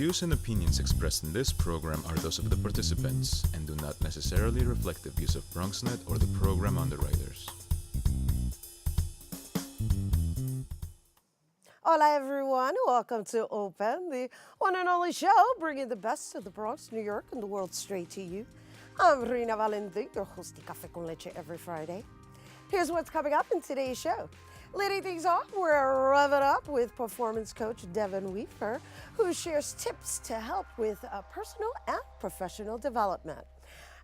views and opinions expressed in this program are those of the participants and do not necessarily reflect the views of BronxNet or the program underwriters. Hola everyone, welcome to Open, the one and only show bringing the best of the Bronx, New York, and the world straight to you. I'm Rhina Valentin, your host of Café con Leche every Friday. Here's what's coming up in today's show. Leading things off, we're revving up with performance coach Devin Weafer, who shares tips to help with personal and professional development.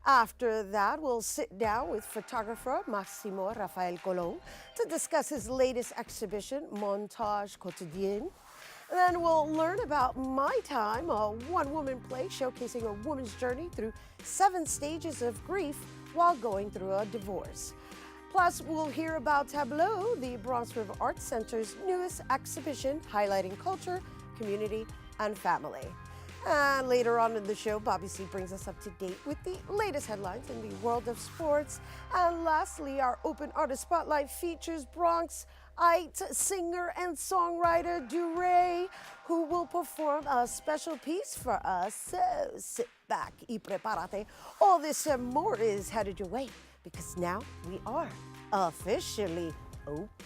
After that, we'll sit down with photographer Máximo Rafael Colón to discuss his latest exhibition, Montage Quotidien. Then we'll learn about My Time, a one-woman play showcasing a woman's journey through 7 stages of grief while going through a divorce. Plus, we'll hear about Tableau, the Bronx River Art Center's newest exhibition highlighting culture, community, and family. And later on in the show, Bobby C brings us up to date with the latest headlines in the world of sports. And lastly, our Open Artist Spotlight features Bronxite singer and songwriter Durieux, who will perform a special piece for us. So sit back y prepárate. All this and more is headed your way, because now we are officially open.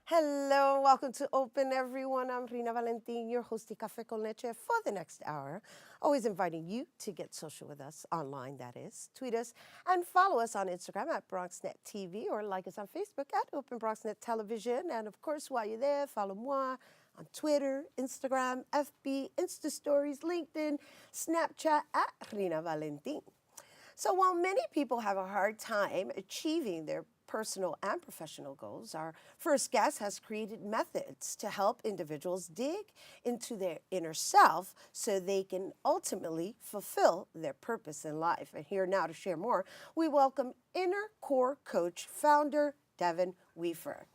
Hello, welcome to Open, everyone. I'm Rhina Valentin, your host of Café con Leche for the next hour. Always inviting you to get social with us, online that is. Tweet us and follow us on Instagram at BronxNet TV or like us on Facebook at Open BronxNet Television. And of course, while you're there, follow moi on Twitter, Instagram, FB, Insta Stories, LinkedIn, Snapchat at Rhina Valentin. So while many people have a hard time achieving their personal and professional goals, our first guest has created methods to help individuals dig into their inner self so they can ultimately fulfill their purpose in life. And here now to share more, we welcome Inercour coach founder Devin Weafer.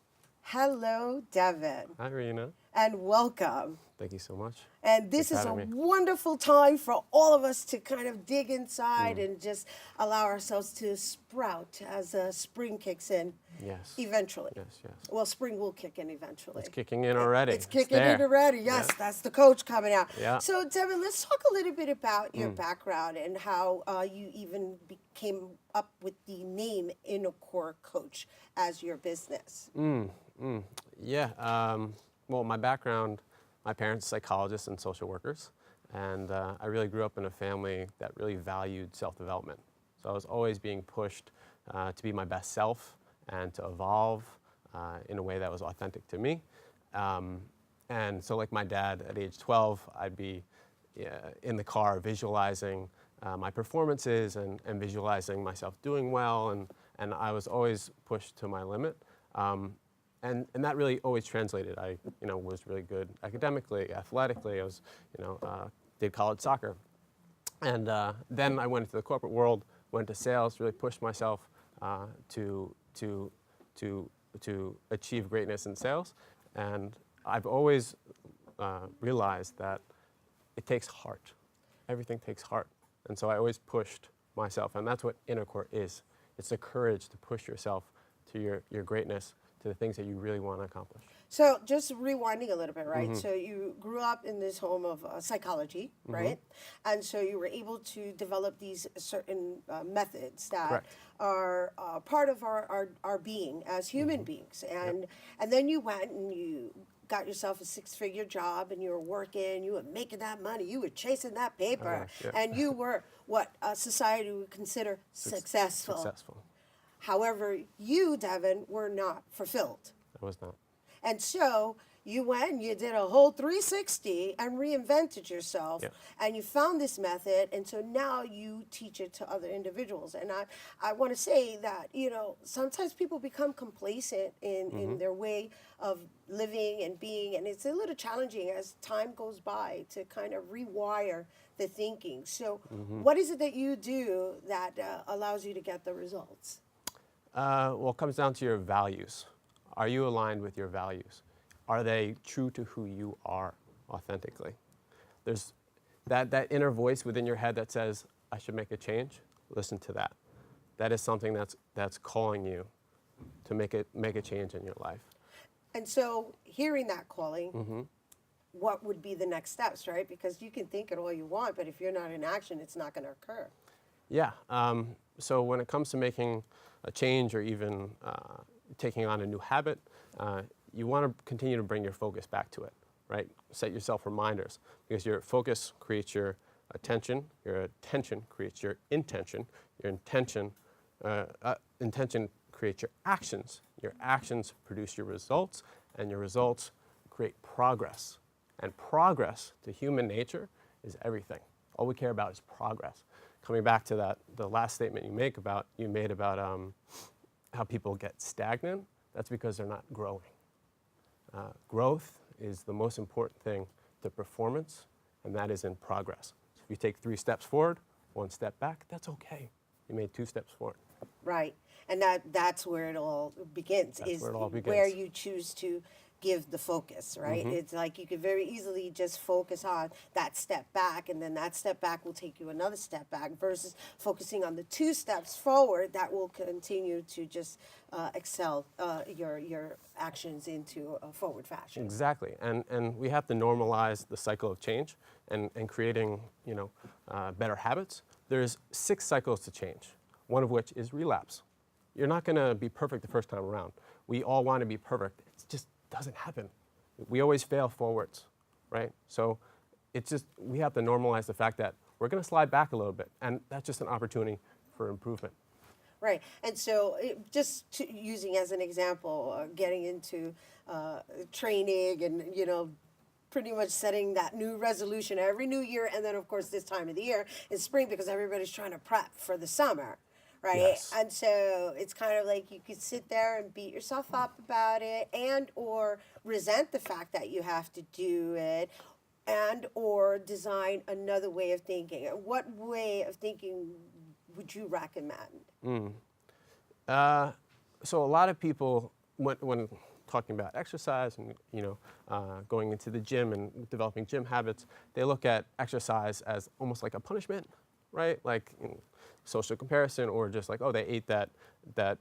Hello, Devin. Hi, Rhina. And welcome. Thank you so much. And this is a wonderful time for all of us to kind of dig inside and just allow ourselves to sprout as spring kicks in. Yes. Eventually. Yes. Well, spring will kick in eventually. It's kicking in already. It's kicking in already. Yes, yeah. That's the coach coming out. Yeah. So, Devin, let's talk a little bit about your background and how you even came up with the name Inercour Coach as your business. Yeah. Well, my background, my parents are psychologists and social workers, and I really grew up in a family that really valued self-development. So I was always being pushed to be my best self and to evolve in a way that was authentic to me. And so like my dad at age 12, I'd be in the car visualizing my performances and visualizing myself doing well, and I was always pushed to my limit. And that really always translated. I, was really good academically, athletically. I was, did college soccer. And then I went into the corporate world, went to sales, really pushed myself to achieve greatness in sales. And I've always realized that it takes heart. Everything takes heart. And so I always pushed myself, and that's what Inercour is. It's the courage to push yourself to your greatness, to the things that you really want to accomplish. So just rewinding a little bit, right? So you grew up in this home of psychology, right? And so you were able to develop these certain methods that are part of our being as human beings. And then you went and you got yourself a 6-figure job, and you were working, you were making that money, you were chasing that paper, and you were what society would consider successful. However, you, Devin, were not fulfilled. I was not. And so you went, you did a whole 360 and reinvented yourself, Yeah. and you found this method, and so now you teach it to other individuals. And I want to say that, sometimes people become complacent in their way of living and being, and it's a little challenging as time goes by to kind of rewire the thinking. So what is it that you do that allows you to get the results? Well, it comes down to your values. Are you aligned with your values? Are they true to who you are authentically? There's that inner voice within your head that says, I should make a change. Listen to that. That is something that's calling you to make a change in your life. And so hearing that calling, what would be the next steps, right? Because you can think it all you want, but if you're not in action, it's not going to occur. Yeah. So when it comes to making a change or even taking on a new habit, you want to continue to bring your focus back to it, right? Set yourself reminders, because your focus creates your attention creates your intention intention creates your actions produce your results, and your results create progress. And progress to human nature is everything. All we care about is progress. Coming back to the last statement you made about how people get stagnant, that's because they're not growing. Growth is the most important thing to performance, and that is in progress. So if you take 3 steps forward, 1 step back, that's okay. You made 2 steps forward. Right. And that's where it all begins. That's where it all begins. Where you choose to give the focus, right? It's like you could very easily just focus on that step back, and then that step back will take you another step back, versus focusing on the 2 steps forward that will continue to just excel your actions into a forward fashion. Exactly. And we have to normalize the cycle of change and creating better habits. There's 6 cycles to change, one of which is relapse. You're not going to be perfect the first time around. We all want to be perfect. It just doesn't happen. We always fail forwards, right? So it's just, we have to normalize the fact that we're going to slide back a little bit, and that's just an opportunity for improvement. Right. And so using as an example, getting into training and, pretty much setting that new resolution every new year. And then, of course, this time of the year is spring, because everybody's trying to prep for the summer. Right. Yes. And so it's kind of like you could sit there and beat yourself up about it, and or resent the fact that you have to do it, and or design another way of thinking. What way of thinking would you recommend? So a lot of people, when talking about exercise and going into the gym and developing gym habits, they look at exercise as almost like a punishment, right? Like in social comparison, or just like, oh, they ate that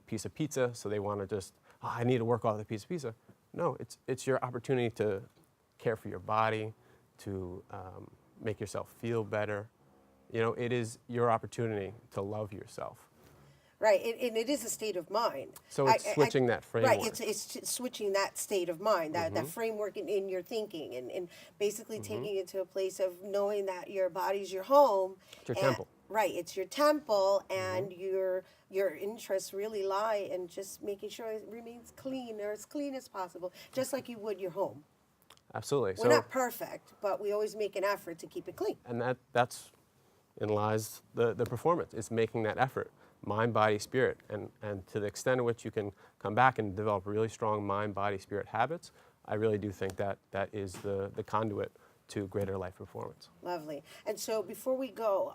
piece of pizza, so they want to just, I need to work off the piece of pizza. No, it's your opportunity to care for your body, to make yourself feel better. It is your opportunity to love yourself. Right, and it is a state of mind. So it's switching that framework. Right, it's switching that state of mind, that framework in your thinking, and basically taking it to a place of knowing that your body's your home. It's your temple. Right, it's your temple, and your interests really lie in just making sure it remains clean, or as clean as possible, just like you would your home. Absolutely. We're not perfect, but we always make an effort to keep it clean. And that's in lies the performance. It's making that effort. Mind, body, spirit, and to the extent in which you can come back and develop really strong mind, body, spirit habits, I really do think that is the conduit to greater life performance. Lovely. And so before we go,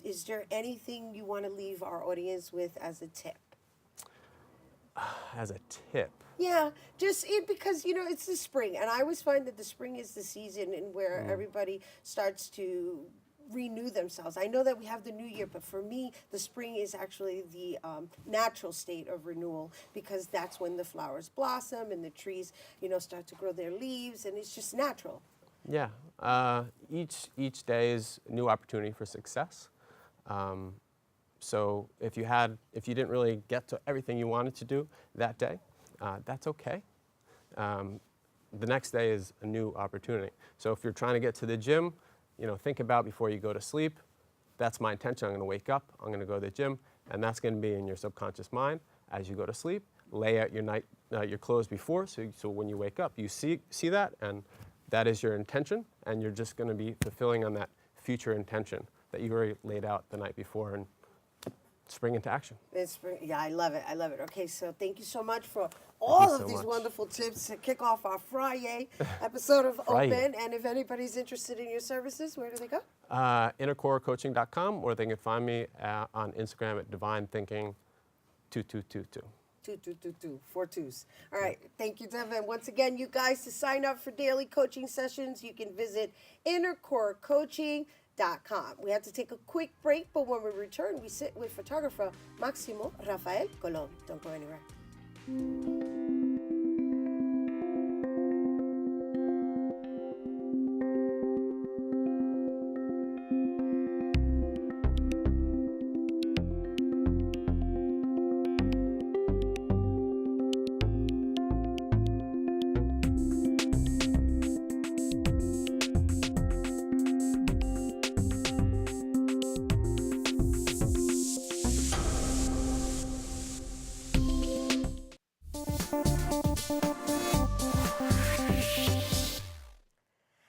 is there anything you want to leave our audience with as a tip? As a tip? Yeah, because, it's the spring, and I always find that the spring is the season in where everybody starts to renew themselves. I know that we have the new year, but for me, the spring is actually the natural state of renewal, because that's when the flowers blossom and the trees, start to grow their leaves, and it's just natural. Yeah. Each day is a new opportunity for success. So if you didn't really get to everything you wanted to do that day, that's okay. The next day is a new opportunity. So if you're trying to get to the gym, think about before you go to sleep, that's my intention. I'm going to wake up, I'm going to go to the gym, and that's going to be in your subconscious mind as you go to sleep. Lay out your night your clothes before, so when you wake up, you see that, and that is your intention, and you're just going to be fulfilling on that future intention that you already laid out the night before and spring into action. Yeah, I love it. I love it. Okay, so thank you so much for you all so of these much. wonderful tips to kick off our Friday episode of Friday. Open. And if anybody's interested in your services, where do they go? Inercourcoaching.com, or they can find me on Instagram at divinethinking2222. 2222, 4 twos. All right. Thank you, Devin. Once again, you guys, to sign up for daily coaching sessions, you can visit Inercourcoaching.com. We have to take a quick break, but when we return, we sit with photographer Máximo Rafael Colón. Don't go anywhere.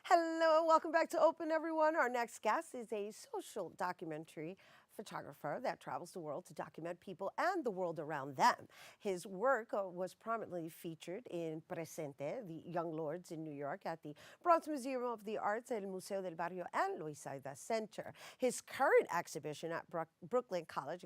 Hello, welcome back to Open, everyone. Our next guest is a social documentary photographer that travels the world to document people and the world around them. His work was prominently featured in Presente, the Young Lords in New York, at the Bronx Museum of the Arts, El Museo del Barrio, and Loisaida Center. His current exhibition at Brooklyn College,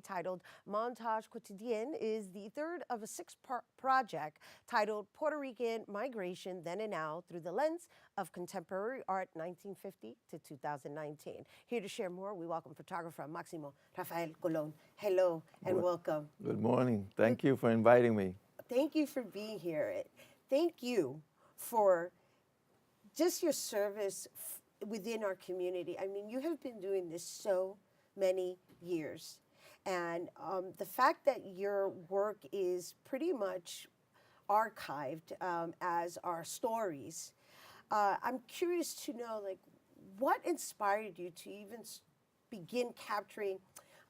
titled Montage Quotidien, is the third of a six-part project titled Puerto Rican Migration Then and Now Through the Lens of Contemporary Art 1950 to 2019. Here to share more, we welcome photographer Máximo Rafael Colón. Hello and welcome. Good morning. Thank you for inviting me. Thank you for being here. Thank you for just your service within our community. I mean, you have been doing this so many years. And the fact that your work is pretty much archived as our stories, I'm curious to know, like, what inspired you to even begin capturing,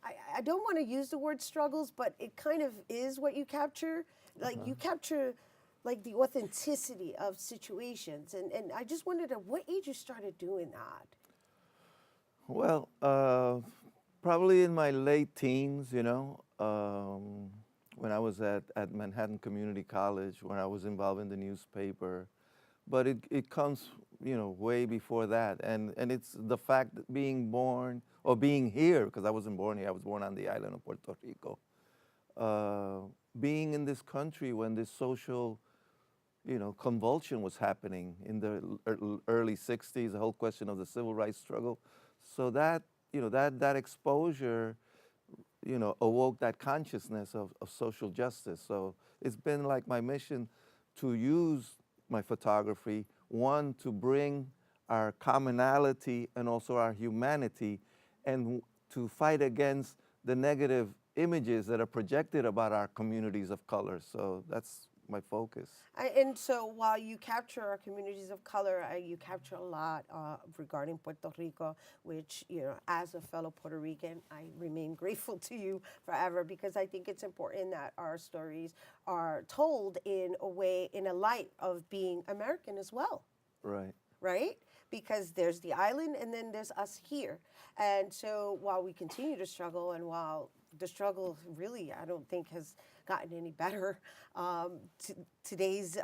I don't want to use the word struggles, but it kind of is what you capture. Like, you capture, like, the authenticity of situations. And I just wondered at what age you started doing that? Well, probably in my late teens, when I was at Manhattan Community College, when I was involved in the newspaper. But it comes, way before that. And it's the fact that being born, or being here, because I wasn't born here, I was born on the island of Puerto Rico. Being in this country when this social, convulsion was happening in the early 60s, the whole question of the civil rights struggle. So that, that exposure, awoke that consciousness of social justice. So it's been like my mission to use my photography, one, to bring our commonality and also our humanity, and to fight against the negative images that are projected about our communities of color. So that's my focus. And so while you capture our communities of color, you capture a lot regarding Puerto Rico, which, as a fellow Puerto Rican, I remain grateful to you forever, because I think it's important that our stories are told in a way, in a light of being American as well. Right. Right? Because there's the island and then there's us here. And so while we continue to struggle, and while the struggle really, I don't think, has gotten any better, today's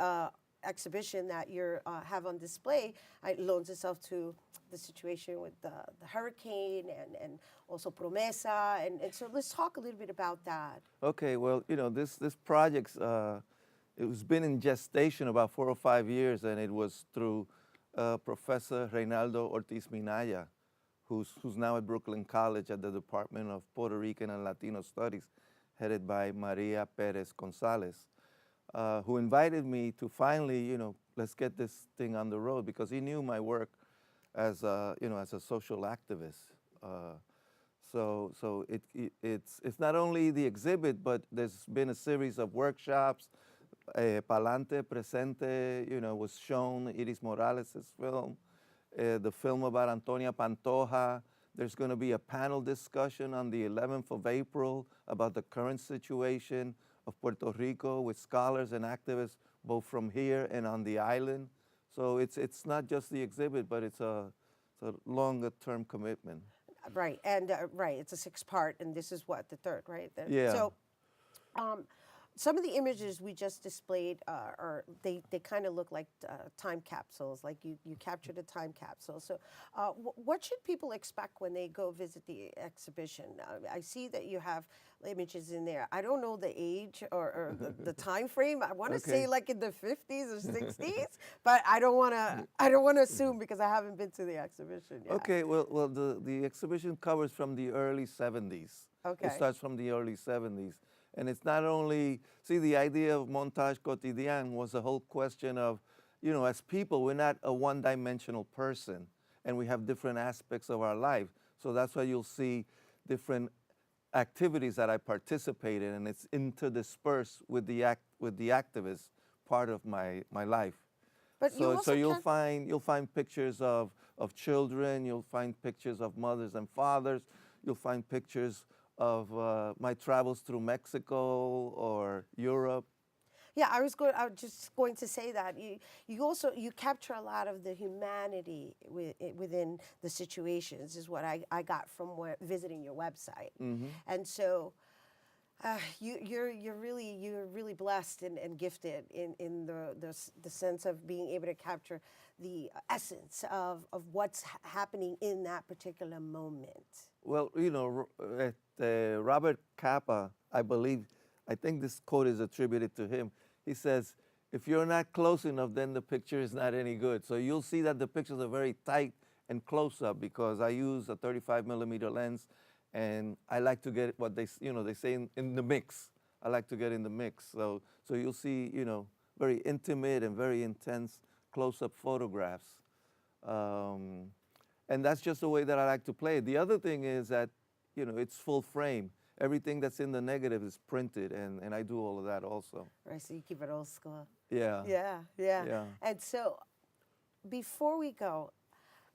exhibition that you have on display loans itself to the situation with the hurricane and also Promesa. And so let's talk a little bit about that. Okay, well, this project's, it's been in gestation about 4 or 5 years, and it was through Professor Reynaldo Ortiz Minaya, who's now at Brooklyn College at the Department of Puerto Rican and Latino Studies, headed by Maria Perez Gonzalez, who invited me to finally, let's get this thing on the road, because he knew my work as a, as a social activist. So it's not only the exhibit, but there's been a series of workshops. Palante Presente, was shown, Iris Morales' film, the film about Antonia Pantoja. There's going to be a panel discussion on the 11th of April about the current situation Puerto Rico with scholars and activists both from here and on the island. So it's not just the exhibit, but it's a longer-term commitment. Right, and right, it's a 6-part, and this is what, the 3rd, right? Yeah. So, some of the images we just displayed they kind of look like time capsules, like you captured a time capsule. So what should people expect when they go visit the exhibition? I see that you have images in there. I don't know the age or the time frame. I want to say like in the 50s or 60s, but I don't want to assume because I haven't been to the exhibition yet. Okay, well the exhibition covers from the early 70s. Okay. It starts from the early 70s. And it's not only, see, the idea of montage quotidien was the whole question of, you know, as people, we're not a one-dimensional person, and we have different aspects of our life. So that's why you'll see different activities that I participate in, and it's interdispersed with the activist part of my life. But so you'll find pictures of children, you'll find pictures of mothers and fathers, you'll find pictures of my travels through Mexico or Europe. Yeah, I was just going to say that you capture a lot of the humanity within the situations, is what I got from visiting your website. Mm-hmm. And so you're really blessed and gifted in the sense of being able to capture the essence of what's happening in that particular moment. Well, you know, Robert Capa, I think this quote is attributed to him. He says, if you're not close enough, then the picture is not any good. So you'll see that the pictures are very tight and close up because I use a 35mm lens, and I like to get what they say in the mix. I like to get in the mix. So you'll see, you know, very intimate and very intense close-up photographs. And that's just the way that I like to play it. The other thing is that, you know, it's full frame. Everything that's in the negative is printed, and I do all of that also. Right, so you keep it old school. Yeah. Yeah. And so, before we go,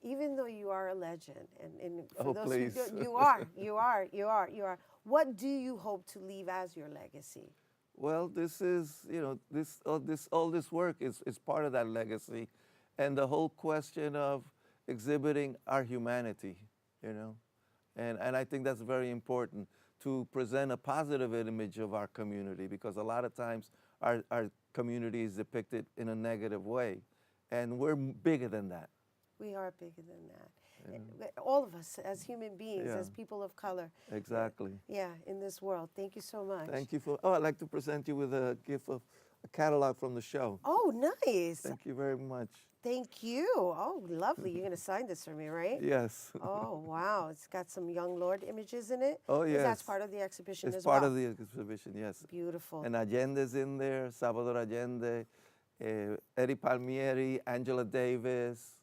even though you are a legend, and for those please. you are. What do you hope to leave as your legacy? Well, this is, you know, all this work is part of that legacy, and the whole question of exhibiting our humanity, you know, and I think that's very important to present a positive image of our community, because a lot of times our community is depicted in a negative way, and we're bigger than that. We are bigger than that. Yeah. All of us as human beings, as people of color. Exactly. Yeah, in this world. Thank you so much. Thank you I'd like to present you with a gift of a catalog from the show. Oh, nice. Thank you very much. Thank you. Oh, lovely. You're going to sign this for me, right? Yes. Oh, wow. It's got some Young Lord images in it? Oh, yes. That's part of the exhibition as well? It's part of the exhibition, yes. Beautiful. And Allende's in there, Salvador Allende, Eddie Palmieri, Angela Davis,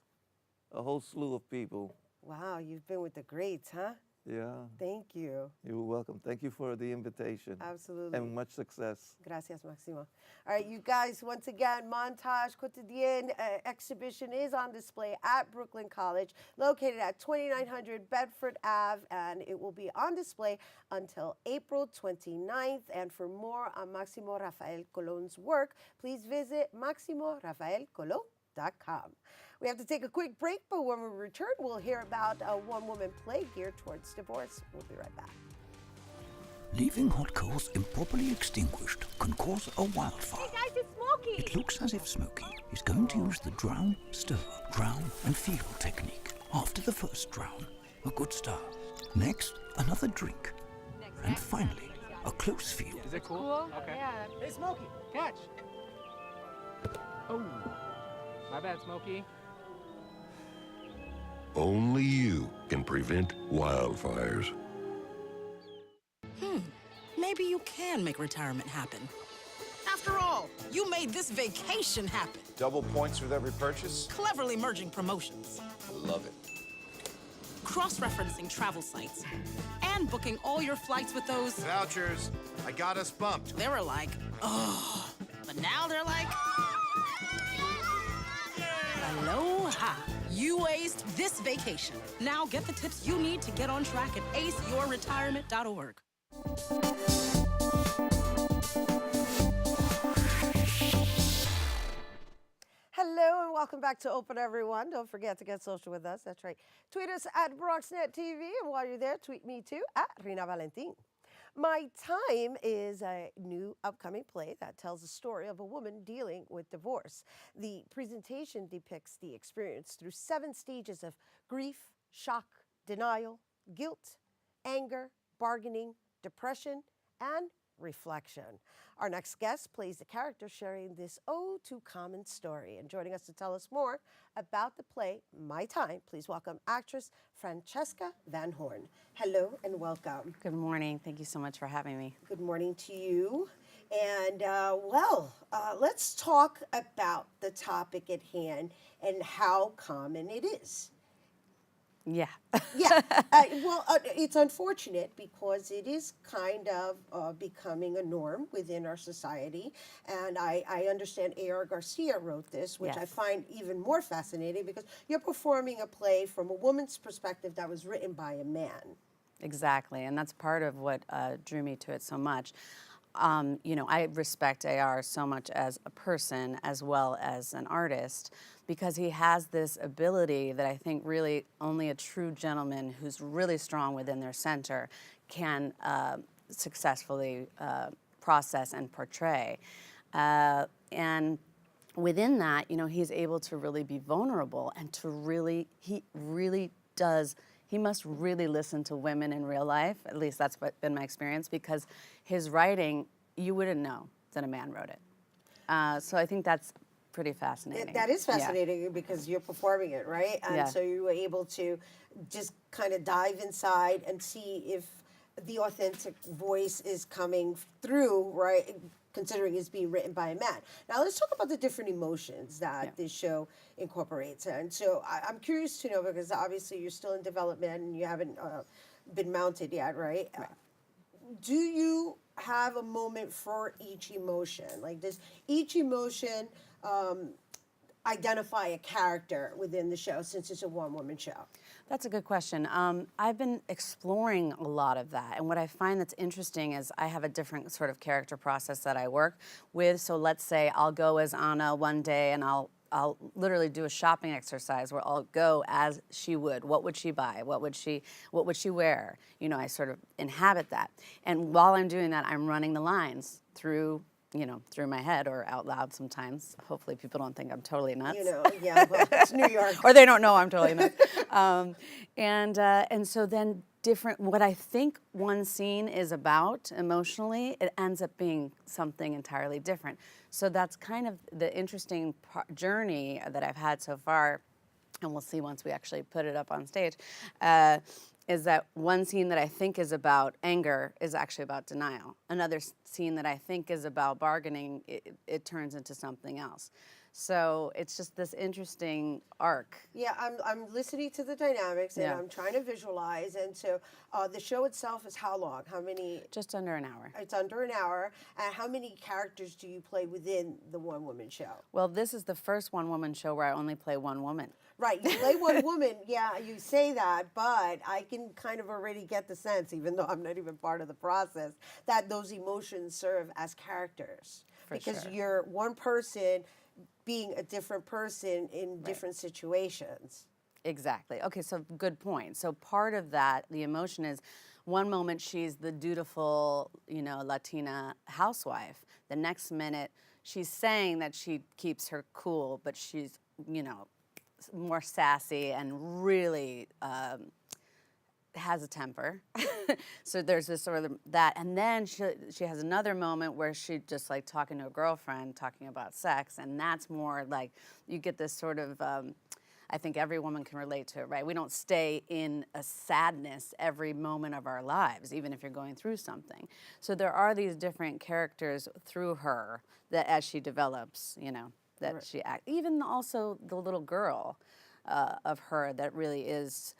a whole slew of people. Wow, you've been with the greats, huh? Yeah. Thank you. You're welcome. Thank you for the invitation. Absolutely. And much success. Gracias, Máximo. All right, you guys, once again, Montage Quotidien exhibition is on display at Brooklyn College, located at 2900 Bedford Ave, and it will be on display until April 29th. And for more on Máximo Rafael Colón's work, please visit MáximoRafaelColón.com. We have to take a quick break, but when we return, we'll hear about a one-woman play geared towards divorce. We'll be right back. Leaving hot coals improperly extinguished can cause a wildfire. Hey guys, it's Smokey! It looks as if Smokey is going to use the drown, stir, drown, and feel technique. After the first drown, a good start. Next, another drink. And finally, a close feel. Is it cool? Okay. Yeah. Hey, Smokey, catch! Oh, my bad, Smokey. Only you can prevent wildfires. Maybe you can make retirement happen. After all, you made this vacation happen. Double points with every purchase? Cleverly merging promotions. Love it. Cross-referencing travel sites. And booking all your flights with those... Vouchers. I got us bumped. They were like, oh. But now they're like... Aloha. You aced this vacation. Now get the tips you need to get on track at aceyourretirement.org. Welcome back to Open, everyone. Don't forget to get social with us. That's right. Tweet us at BronxNetTV, and while you're there, tweet me too at Rhina Valentin. My Time is a new upcoming play that tells the story of a woman dealing with divorce. The presentation depicts the experience through 7 stages of grief, shock, denial, guilt, anger, bargaining, depression, and reflection. Our next guest plays the character sharing this ode to common story. And joining us to tell us more about the play, My Time, please welcome actress Francesca Van Horne. Hello and welcome. Good morning. Thank you so much for having me. Good morning to you. And let's talk about the topic at hand and how common it is. Yeah. It's unfortunate because it is kind of becoming a norm within our society. And I understand A.R. Garcia wrote this, which I Yes. find even more fascinating because you're performing a play from a woman's perspective that was written by a man. Exactly. And that's part of what drew me to it so much. I respect A.R. so much as a person as well as an artist because he has this ability that I think really only a true gentleman who's really strong within their center can successfully process and portray. And within that, he's able to really be vulnerable and he must really listen to women in real life. At least that's been my experience because his writing, you wouldn't know that a man wrote it. So I think that's pretty fascinating. That is fascinating because you're performing it, right? And so you were able to just kind of dive inside and see if the authentic voice is coming through, right? Considering it's being written by a man. Now let's talk about the different emotions that this show incorporates. And so I'm curious to know, because obviously you're still in development and you haven't been mounted yet, right? Do you have a moment for each emotion? Like, does each emotion identify a character within the show since it's a one-woman show? That's a good question. I've been exploring a lot of that, and what I find that's interesting is I have a different sort of character process that I work with. So let's say I'll go as Anna one day, and I'll literally do a shopping exercise where I'll go as she would. What would she buy? What would she wear? I sort of inhabit that, and while I'm doing that, I'm running the lines through my head or out loud sometimes. Hopefully people don't think I'm totally nuts. It's New York. Or they don't know I'm totally nuts. And so then what I think one scene is about emotionally, it ends up being something entirely different. So that's kind of the interesting journey that I've had so far, and we'll see once we actually put it up on stage, is that one scene that I think is about anger is actually about denial. Another scene that I think is about bargaining, it turns into something else. So it's just this interesting arc. Yeah, I'm listening to the dynamics and I'm trying to visualize. And so the show itself is how long? How many? Just under an hour. It's under an hour. And how many characters do you play within the one-woman show? Well, this is the first one-woman show where I only play one woman. Right, you play one woman, you say that, but I can kind of already get the sense, even though I'm not even part of the process, that those emotions serve as characters. Because you're one person being a different person in different situations. Exactly. Okay, so good point. So part of that, the emotion is, one moment she's the dutiful, Latina housewife. The next minute, she's saying that she keeps her cool, but she's, more sassy and really has a temper. So there's this sort of that. And then she has another moment where she just like talking to a girlfriend, talking about sex. And that's more like, you get this sort of, I think every woman can relate to it, right? We don't stay in a sadness every moment of our lives, even if you're going through something. So there are these different characters through her that as she develops, that she acts. Even also the little girl of her that really is,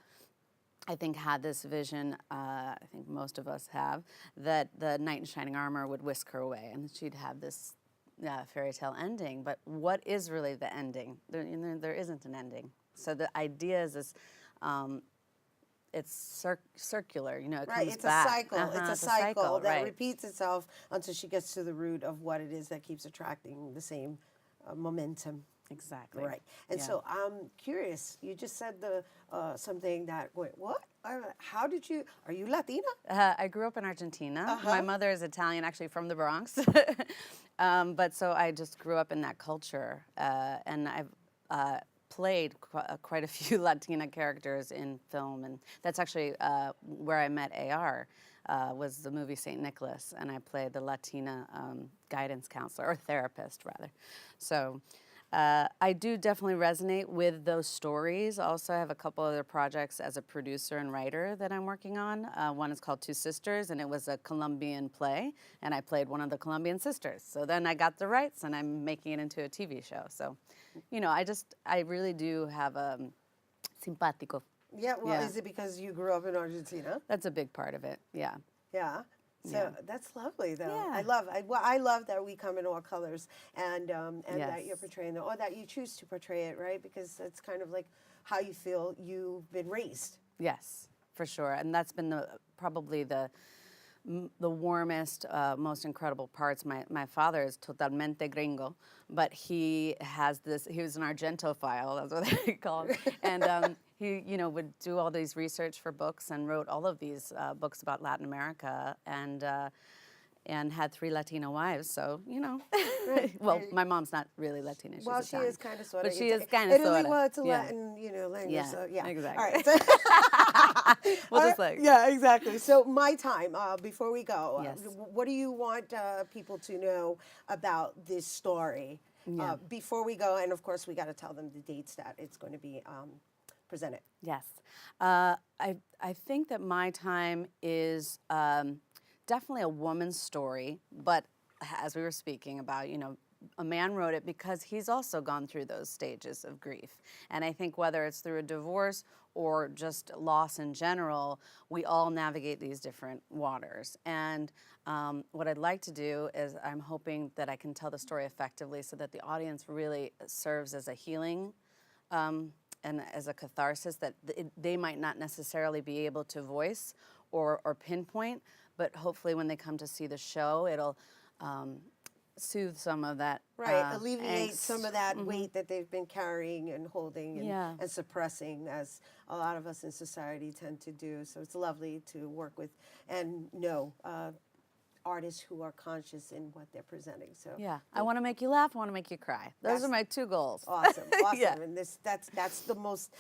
I think, had this vision, I think most of us have, that the knight in shining armor would whisk her away and she'd have this fairy tale ending. But what is really the ending? There isn't an ending. So the idea is this, it's circular, it comes it's back. A cycle. It's a cycle that right. repeats itself until she gets to the root of what it is that keeps attracting the same momentum. Exactly. Right. And Yeah. so I'm curious. You just said something that went, what? How did you? Are you Latina? I grew up in Argentina. My mother is Italian, actually from the Bronx. But so I just grew up in that culture. And I've played quite a few Latina characters in film. And that's actually where I met AR, was the movie St. Nicholas. And I played the Latina guidance counselor, or therapist, rather. So I do definitely resonate with those stories. Also, I have a couple other projects as a producer and writer that I'm working on. One is called Two Sisters, and it was a Colombian play, and I played one of the Colombian sisters. So then I got the rights, and I'm making it into a TV show. So, you know, I really do have a simpático. Yeah, well, Yeah. is it because you grew up in Argentina? That's a big part of it, yeah. Yeah. So Yeah. that's lovely, though. Yeah. I love that we come in all colors, and that Yes. you're portraying or that you choose to portray it, right? Because it's kind of like how you feel you've been raised. Yes, for sure. And that's been probably the warmest, most incredible parts. My father is totalmente gringo, but he was an Argentophile, that's what they call him. And he, you know, would do all these research for books and wrote all of these books about Latin America, and had 3 Latina wives, so, you know. Well, my mom's not really Latina, she's Well, she Italian. is kind of sort of. But she is kind of Italy, sort of. well, it's a yeah. Latin, language. Yeah, So, yeah. exactly. All right. We'll just like. Yeah, exactly. So my time, before we go, Yes. what do you want people to know about this story before we go? And of course, we got to tell them the dates that it's going to be presented. Yes. I think that My Time is definitely a woman's story, but as we were speaking about, you know, a man wrote it because he's also gone through those stages of grief. And I think whether it's through a divorce or just loss in general, we all navigate these different waters. And what I'd like to do is I'm hoping that I can tell the story effectively so that the audience really serves as a healing and as a catharsis that they might not necessarily be able to voice or pinpoint, but hopefully when they come to see the show, it'll soothe some of that alleviate angst. some of that weight that they've been carrying and holding and suppressing, as a lot of us in society tend to do. So it's lovely to work with and know artists who are conscious in what they're presenting. So yeah, I want to make you laugh. I want to make you cry. Those are my 2 goals. Awesome, awesome. Yeah. And that's the most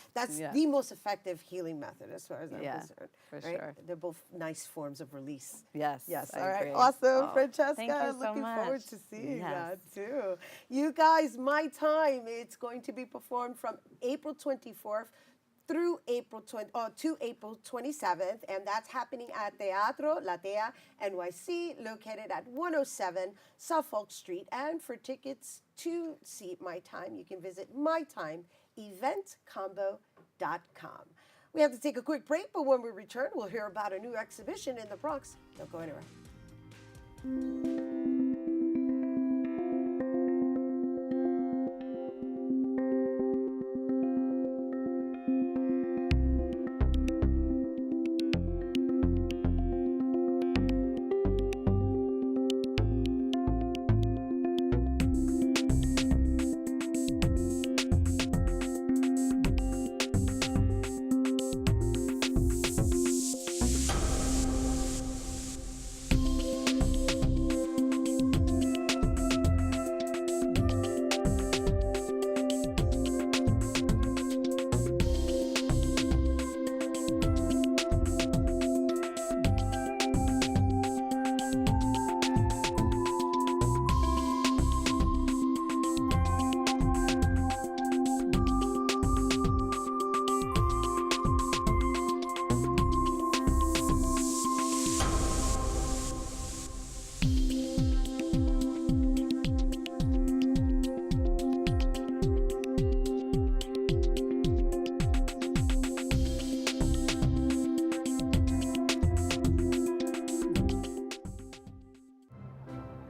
effective healing method as far as I'm concerned. For right? sure. They're both nice forms of release. Yes. Yes. I All right. agree. Awesome, Oh, Francesca. thank you so Looking forward much. to seeing Yes. that too. You guys, My Time. It's going to be performed from April 24th through April 27th, and that's happening at Teatro Latea NYC, located at 107 Suffolk Street. And for tickets to see My Time, you can visit mytimeeventcombo.com. We have to take a quick break, but when we return, we'll hear about a new exhibition in the Bronx. Don't go anywhere.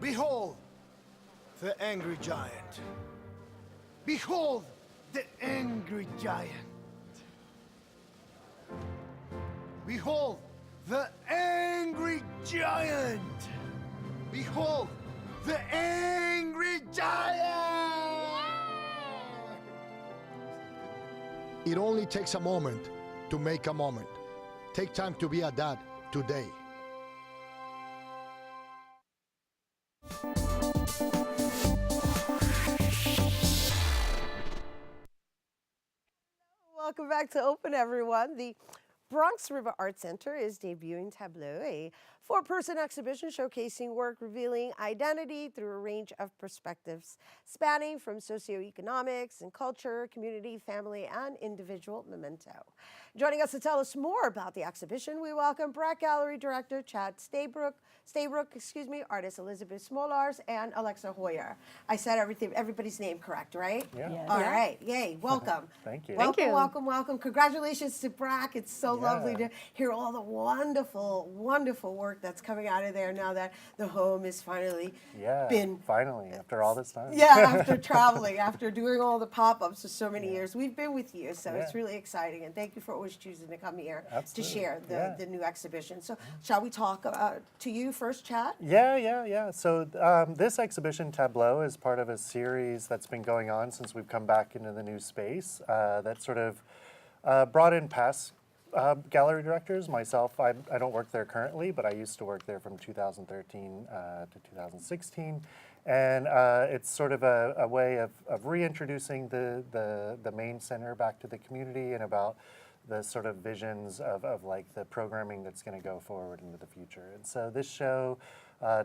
Behold, the angry giant. Behold, the angry giant. Behold, the angry giant. Behold, the angry giant. It only takes a moment to make a moment. Take time to be a dad today. Welcome back to Open, everyone. The Bronx River Art Center is debuting Tableau, a four-person exhibition showcasing work revealing identity through a range of perspectives, spanning from socioeconomics and culture, community, family, and individual memento. Joining us to tell us more about the exhibition, we welcome Brack Gallery Director Chad Staybrook, artist Elizabeth Smolars, and Alexa Hoyer. I said everybody's name correct, right? Yeah. Yes. All right. Yay. Welcome. Thank you. Welcome. Congratulations to Brack. It's so lovely to hear all the wonderful, wonderful work that's coming out of there now that the home is finally finally, after all this time. Yeah, after traveling, after doing all the pop-ups for so many years. We've been with you, so it's really exciting. And thank you for always choosing to come here to share the new exhibition. So shall we talk to you first, Chad? Yeah. So this exhibition, Tableau, is part of a series that's been going on since we've come back into the new space that sort of brought in past gallery directors. Myself, I don't work there currently, but I used to work there from 2013 to 2016. And it's sort of a way of reintroducing the main center back to the community and about the sort of visions of like the programming that's going to go forward into the future. And so this show,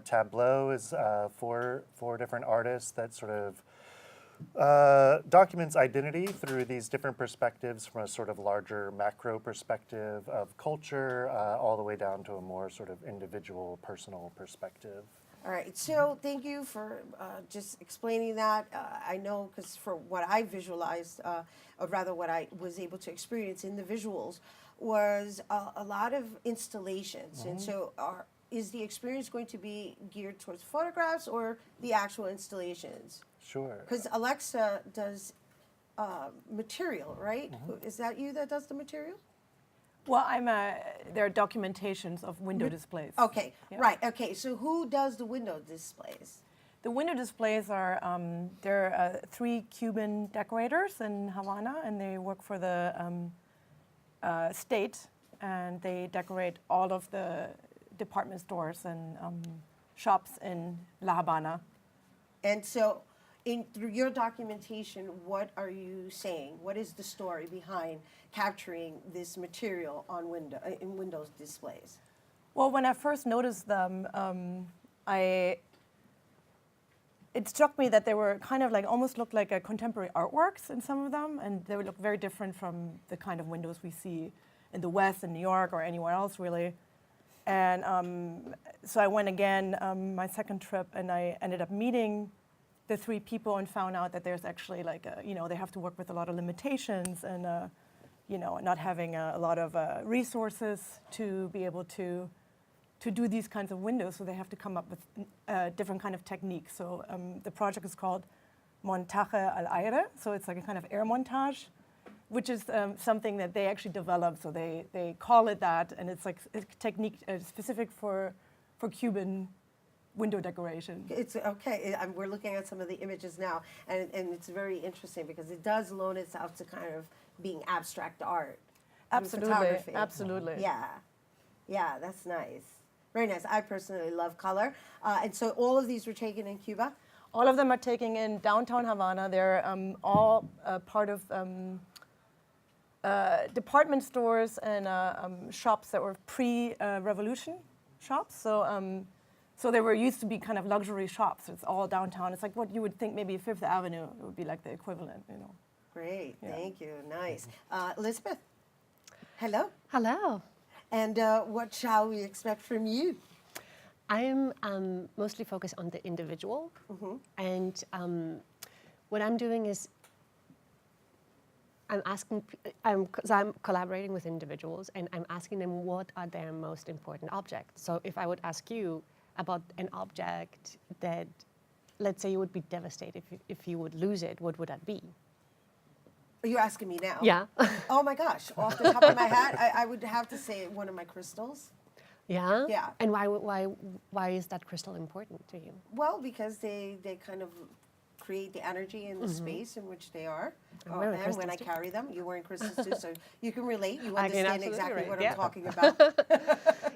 Tableau, is four different artists that sort of documents identity through these different perspectives, from a sort of larger macro perspective of culture all the way down to a more sort of individual, personal perspective. All right, so thank you for just explaining that. I know, because for what I visualized, or rather what I was able to experience in the visuals, was a lot of installations. And so is the experience going to be geared towards photographs or the actual installations? Sure. Because Alexa does material, right? Is that you that does the material? Well, there are documentations of window displays. Okay, right. Okay, so who does the window displays? The window displays are, there are 3 Cuban decorators in Havana, and they work for the state, and they decorate all of the department stores and shops in La Habana. And so, through your documentation, what are you saying? What is the story behind capturing this material on in Windows displays? Well, when I first noticed them, it struck me that they were kind of like, almost looked like a contemporary artworks in some of them, and they would look very different from the kind of windows we see in the West, in New York, or anywhere else, really. And so I went again, my second trip, and I ended up meeting the 3 people and found out that there's actually like, they have to work with a lot of limitations and, not having a lot of resources to be able to do these kinds of windows. So they have to come up with different kind of techniques. So the project is called Montaje al Aire. So it's like a kind of air montage, which is something that they actually developed. So they call it that, and it's like a technique specific for Cuban window decoration. It's okay. We're looking at some of the images now, and it's very interesting because it does loan itself to kind of being abstract art. Absolutely. Yeah, that's nice. Very nice. I personally love color. And so all of these were taken in Cuba? All of them are taken in downtown Havana. They're all part of department stores and shops that were pre-revolution shops. So they were used to be kind of luxury shops. It's all downtown. It's like what you would think maybe Fifth Avenue, it would be like the equivalent, Great, thank you, nice. Elizabeth, hello. Hello. And what shall we expect from you? I'm mostly focused on the individual. And what I'm doing is I'm collaborating with individuals, and I'm asking them what are their most important objects. So if I would ask you about an object that, let's say, you would be devastated if you would lose it, what would that be? You're asking me now? Yeah. Oh my gosh, off the top of my head, I would have to say one of my crystals. Yeah? Yeah. And why is that crystal important to you? Well, because they kind of create the energy in the space in which they are. I'm wearing And crystals when I too. carry them, you're wearing crystals too, so you can relate. You I can understand absolutely exactly relate, what yeah. I'm talking about.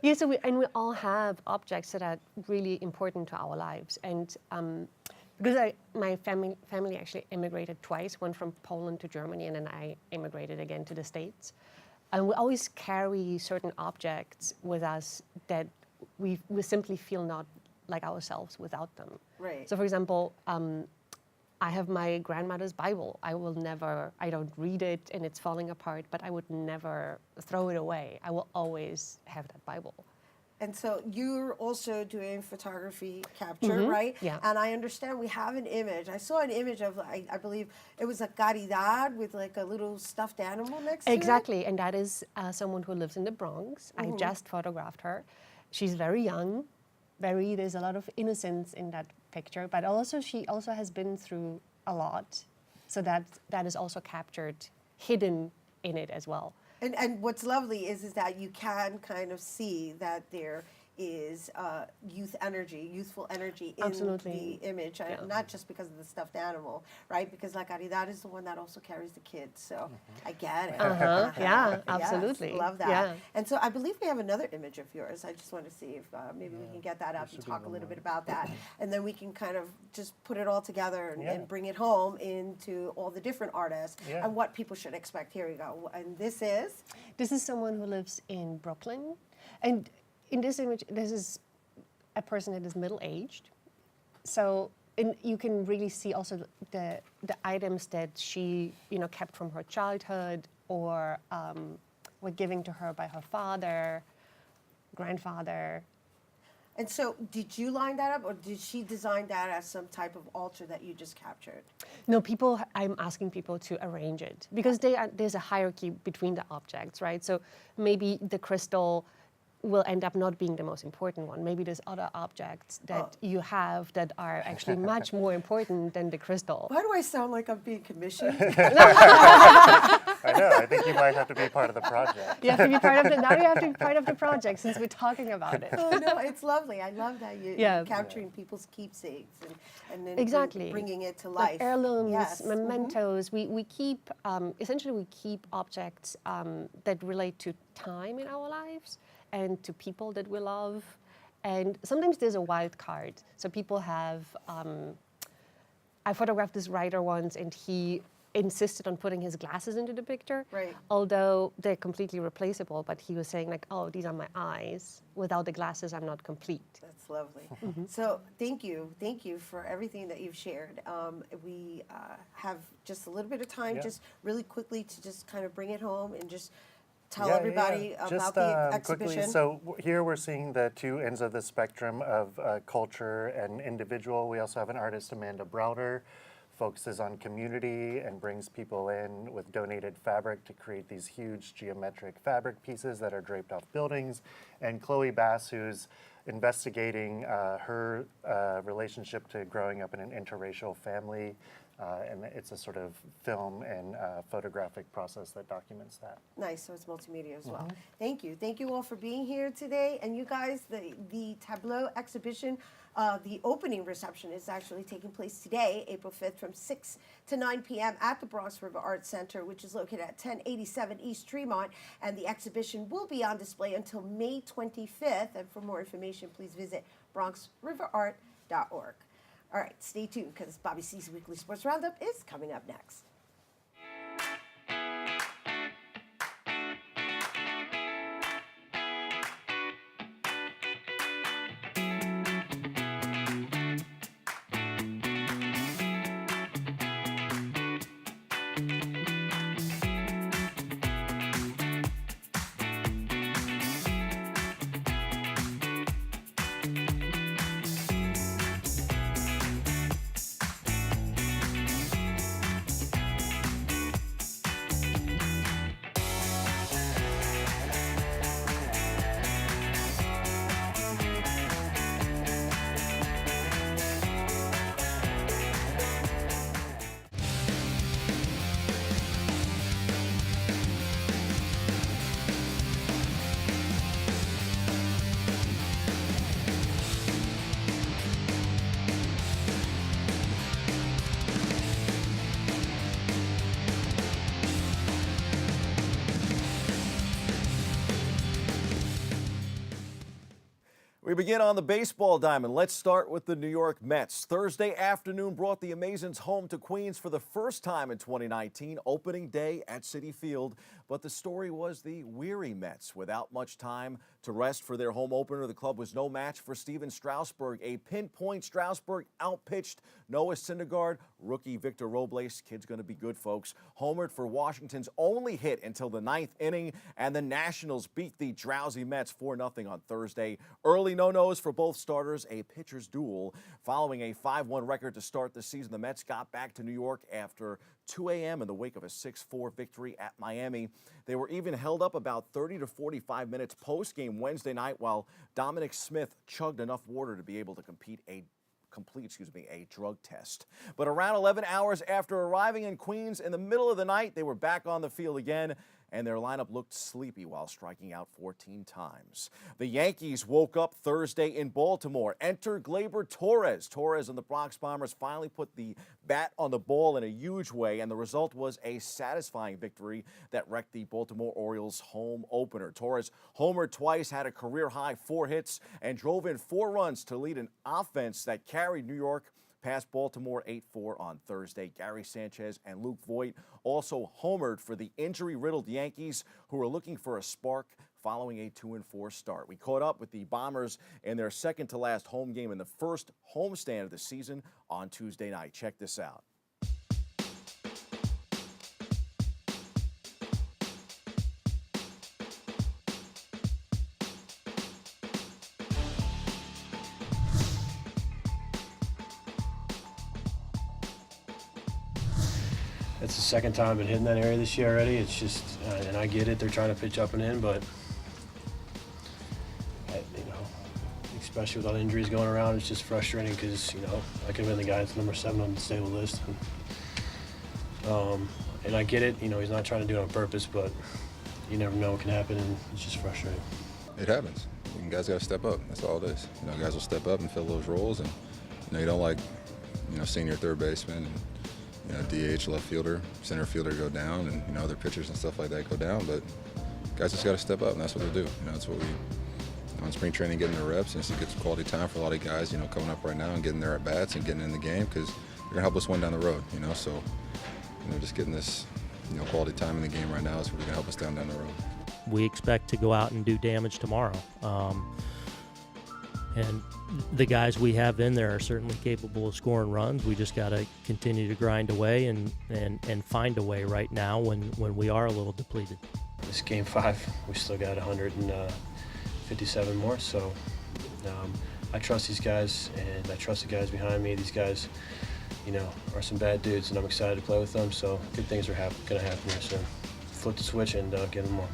Yeah, so we all have objects that are really important to our lives, and because my family actually immigrated twice, one from Poland to Germany, and then I immigrated again to the States, and we always carry certain objects with us that we simply feel not like ourselves without them. Right. So, for example, I have my grandmother's Bible. I don't read it and it's falling apart, but I would never throw it away. I will always have that Bible. And so you're also doing photography capture, right? Yeah. And I understand we have an image. I saw an image of, I believe it was a caridad with like a little stuffed animal next to it. Exactly, and that is someone who lives in the Bronx. I just photographed her. She's very young, there's a lot of innocence in that picture, but also she also has been through a lot. So that is also captured, hidden in it as well. And what's lovely is that you can kind of see that there is youthful energy in Absolutely. the image, and not just because of the stuffed animal, right? Because La Caridad is the one that also carries the kids, so I get it. Yeah, Yes, absolutely. love that. Yeah. And so I believe we have another image of yours. I just want to see if maybe we can get that up and talk a little bit about that, and then we can kind of just put it all together and bring it home into all the different artists and what people should expect. Here we go. And this is someone who lives in Brooklyn, and in this image, this is a person that is middle-aged. So you can really see also the items that she kept from her childhood or were given to her by her father, grandfather. And so did you line that up, or did she design that as some type of altar that you just captured? No, I'm asking people to arrange it because there's a hierarchy between the objects, right? So maybe the crystal will end up not being the most important one. Maybe there's other objects that you have that are actually much more important than the crystal. Why do I sound like I'm being commissioned? I know. I think you might have to be part of the project. You have to be part of now you have to be part of the project since we're talking about it. Oh, no, it's lovely. I love that you're capturing people's keepsakes and then exactly. bringing it to life. Like heirlooms, yes. mementos. We keep, essentially we keep objects that relate to time in our lives and to people that we love. And sometimes there's a wild card. So people have, I photographed this writer once and he insisted on putting his glasses into the picture. Right. Although they're completely replaceable, but he was saying like, oh, these are my eyes. Without the glasses, I'm not complete. That's lovely. So thank you for everything that you've shared. We have just a little bit of time, just really quickly to just kind of bring it home and just tell everybody about just, the exhibition. Quickly, so here we're seeing the two ends of the spectrum of culture and individual. We also have an artist, Amanda Browder, focuses on community and brings people in with donated fabric to create these huge geometric fabric pieces that are draped off buildings. And Chloe Bass, who's investigating her relationship to growing up in an interracial family. And it's a sort of film and photographic process that documents that. Nice, so it's multimedia as well. Thank you. Thank you all for being here today. And you guys, the Tableau exhibition, the opening reception is actually taking place today, April 5th, from 6 to 9 p.m. at the Bronx River Art Center, which is located at 1087 East Tremont. And the exhibition will be on display until May 25th. And for more information, please visit bronxriverart.org. All right, stay tuned because Bobby C's Weekly Sports Roundup is coming up next. We begin on the baseball diamond. Let's start with the New York Mets. Thursday afternoon brought the Amazons home to Queens for the first time in 2019, opening day at Citi Field. But the story was the weary Mets. Without much time to rest for their home opener, the club was no match for Steven Strasburg. A pinpoint Strasburg outpitched Noah Syndergaard. Rookie Victor Robles, kid's going to be good, folks, homered for Washington's only hit until the ninth inning, and the Nationals beat the drowsy Mets 4-0 on Thursday. Early no-nos for both starters, a pitcher's duel. Following a 5-1 record to start the season, the Mets got back to New York after 2 a.m. in the wake of a 6-4 victory at Miami. They were even held up about 30 to 45 minutes post-game Wednesday night while Dominic Smith chugged enough water to be able to complete a drug test. But around 11 hours after arriving in Queens in the middle of the night, they were back on the field again, and their lineup looked sleepy while striking out 14 times. The Yankees woke up Thursday in Baltimore. Enter Gleyber Torres. Torres and the Bronx Bombers finally put the bat on the ball in a huge way, and the result was a satisfying victory that wrecked the Baltimore Orioles' home opener. Torres homered twice, had a career-high 4 hits, and drove in 4 runs to lead an offense that carried New York past Baltimore 8-4 on Thursday. Gary Sanchez and Luke Voit also homered for the injury-riddled Yankees, who were looking for a spark following a 2-4 start. We caught up with the Bombers in their second-to-last home game in the first homestand of the season on Tuesday night. Check this out. It's the second time I've been hitting that area this year already. It's just, and I get it, they're trying to pitch up and in, but, especially with all the injuries going around, it's just frustrating because, I could have been the guy that's number 7 on the stable list. And I get it, he's not trying to do it on purpose, but you never know what can happen, and it's just frustrating. It happens. You guys got to step up. That's all it is. Guys will step up and fill those roles, and, you don't like, senior third baseman and, DH, left fielder, center fielder go down, and other pitchers and stuff like that go down. But guys just got to step up, and that's what they do. That's what we on spring training, getting their reps, and it's a good quality time for a lot of guys. Coming up right now and getting their at bats and getting in the game because they're gonna help us win down the road. So just getting this quality time in the game right now is really gonna help us down the road. We expect to go out and do damage tomorrow. And the guys we have in there are certainly capable of scoring runs. We just got to continue to grind away and find a way right now when we are a little depleted. This game 5, we still got 157 more, so I trust these guys, and I trust the guys behind me. These guys, are some bad dudes, and I'm excited to play with them, so good things are going to happen here soon. Flip the switch and get them more.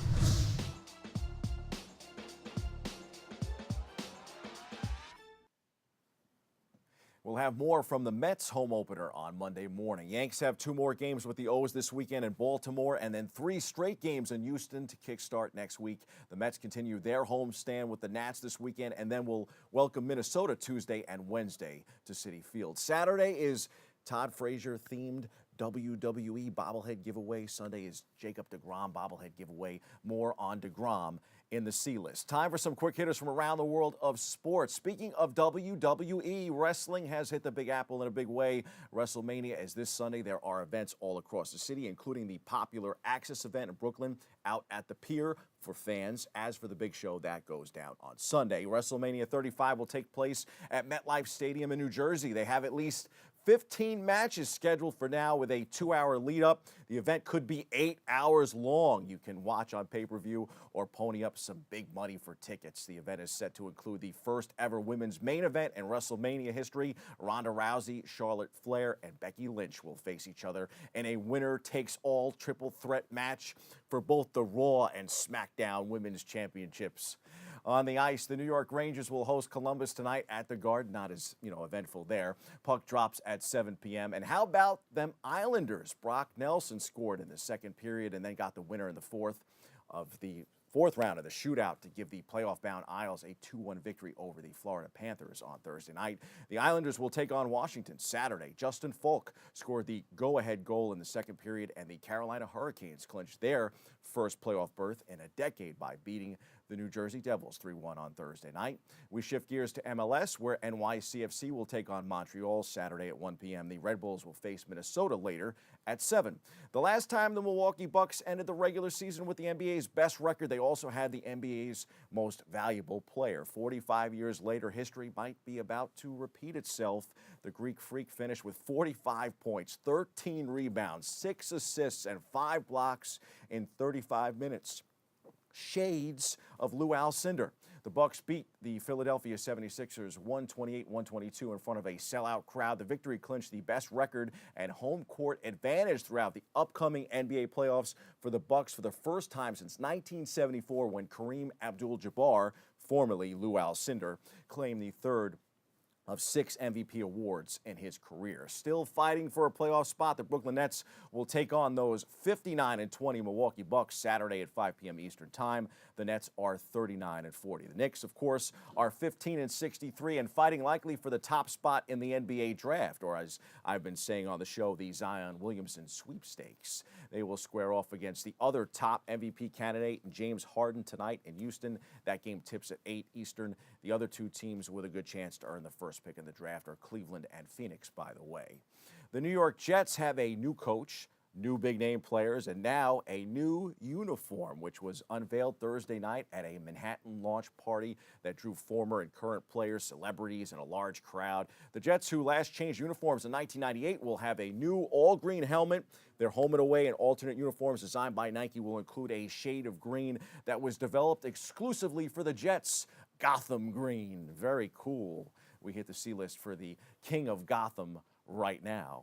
We'll have more from the Mets home opener on Monday morning. Yanks have 2 more games with the O's this weekend in Baltimore, and then 3 straight games in Houston to kickstart next week. The Mets continue their homestand with the Nats this weekend, and then will welcome Minnesota Tuesday and Wednesday to Citi Field. Saturday is Todd Frazier-themed WWE bobblehead giveaway. Sunday is Jacob deGrom bobblehead giveaway. More on deGrom in the C-list. Time for some quick hitters from around the world of sports. Speaking of WWE, wrestling has hit the Big Apple in a big way. WrestleMania is this Sunday. There are events all across the city, including the popular Access event in Brooklyn out at the Pier for fans. As for the big show, that goes down on Sunday. WrestleMania 35 will take place at MetLife Stadium in New Jersey. They have at least 15 matches scheduled for now with a 2-hour lead-up. The event could be 8 hours long. You can watch on pay-per-view or pony up some big money for tickets. The event is set to include the first ever women's main event in WrestleMania history. Ronda Rousey, Charlotte Flair, and Becky Lynch will face each other in a winner-takes-all triple threat match for both the Raw and SmackDown Women's Championships. On the ice, the New York Rangers will host Columbus tonight at the Garden. Not as, eventful there. Puck drops at 7 p.m. And how about them Islanders? Brock Nelson scored in the second period and then got the winner in the fourth round of the shootout to give the playoff-bound Isles a 2-1 victory over the Florida Panthers on Thursday night. The Islanders will take on Washington Saturday. Justin Falk scored the go-ahead goal in the second period, and the Carolina Hurricanes clinched their first playoff berth in a decade by beating the New Jersey Devils 3-1 on Thursday night. We shift gears to MLS, where NYCFC will take on Montreal Saturday at 1 p.m. The Red Bulls will face Minnesota later at 7. The last time the Milwaukee Bucks ended the regular season with the NBA's best record, they also had the NBA's most valuable player. 45 years later, history might be about to repeat itself. The Greek Freak finished with 45 points, 13 rebounds, 6 assists, and 5 blocks in 35 minutes. Shades of Lou Alcindor. The Bucks beat the Philadelphia 76ers 128-122 in front of a sellout crowd. The victory clinched the best record and home court advantage throughout the upcoming NBA playoffs for the Bucks for the first time since 1974, when Kareem Abdul-Jabbar, formerly Lou Alcindor, claimed the third of 6 MVP awards in his career. Still fighting for a playoff spot, the Brooklyn Nets will take on those 59-20 Milwaukee Bucks Saturday at 5 p.m. Eastern Time. The Nets are 39-40. The Knicks, of course, are 15-63 and fighting likely for the top spot in the NBA draft, or as I've been saying on the show, the Zion Williamson sweepstakes. They will square off against the other top MVP candidate, James Harden, tonight in Houston. That game tips at 8 Eastern. The other two teams with a good chance to earn the first pick in the draft are Cleveland and Phoenix, by the way. The New York Jets have a new coach, new big-name players, and now a new uniform, which was unveiled Thursday night at a Manhattan launch party that drew former and current players, celebrities, and a large crowd. The Jets, who last changed uniforms in 1998, will have a new all-green helmet. Their home and away and alternate uniforms designed by Nike will include a shade of green that was developed exclusively for the Jets, Gotham Green. Very cool. We hit the C-list for the King of Gotham right now.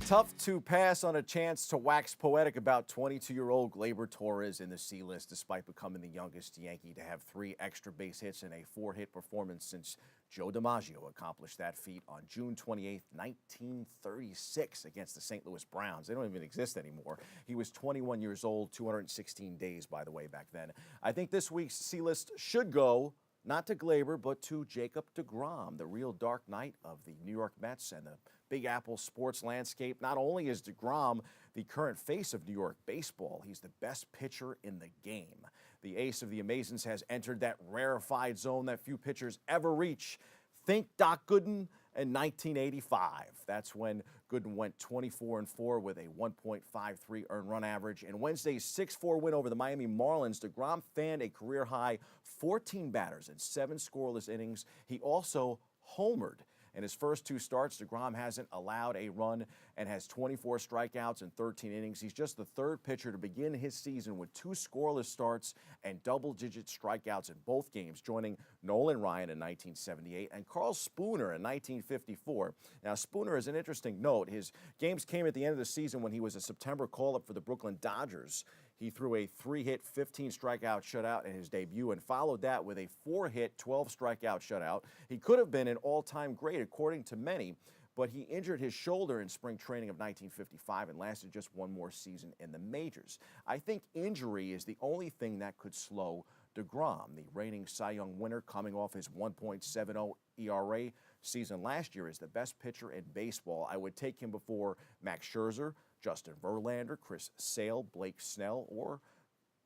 Tough to pass on a chance to wax poetic about 22-year-old Gleyber Torres in the C-list, despite becoming the youngest Yankee to have 3 extra base hits in a 4-hit performance since Joe DiMaggio accomplished that feat on June 28, 1936 against the St. Louis Browns. They don't even exist anymore. He was 21 years old, 216 days, by the way, back then. I think this week's C-list should go not to Gleyber, but to Jacob deGrom, the real dark knight of the New York Mets and the Big Apple sports landscape. Not only is deGrom the current face of New York baseball, he's the best pitcher in the game. The ace of the Amazons has entered that rarefied zone that few pitchers ever reach. Think Doc Gooden in 1985. That's when Gooden went 24-4 with a 1.53 earned run average. In Wednesday's 6-4 win over the Miami Marlins, deGrom fanned a career-high 14 batters in 7 scoreless innings. He also homered. In his first 2 starts, deGrom hasn't allowed a run and has 24 strikeouts in 13 innings. He's just the 3rd pitcher to begin his season with 2 scoreless starts and double-digit strikeouts in both games, joining Nolan Ryan in 1978 and Carl Spooner in 1954. Now, Spooner is an interesting note. His games came at the end of the season when he was a September call-up for the Brooklyn Dodgers. He threw a 3-hit, 15-strikeout shutout in his debut and followed that with a 4-hit, 12-strikeout shutout. He could have been an all-time great, according to many, but he injured his shoulder in spring training of 1955 and lasted just 1 more season in the majors. I think injury is the only thing that could slow deGrom. The reigning Cy Young winner, coming off his 1.70 ERA season last year, is the best pitcher in baseball. I would take him before Max Scherzer, Justin Verlander, Chris Sale, Blake Snell, or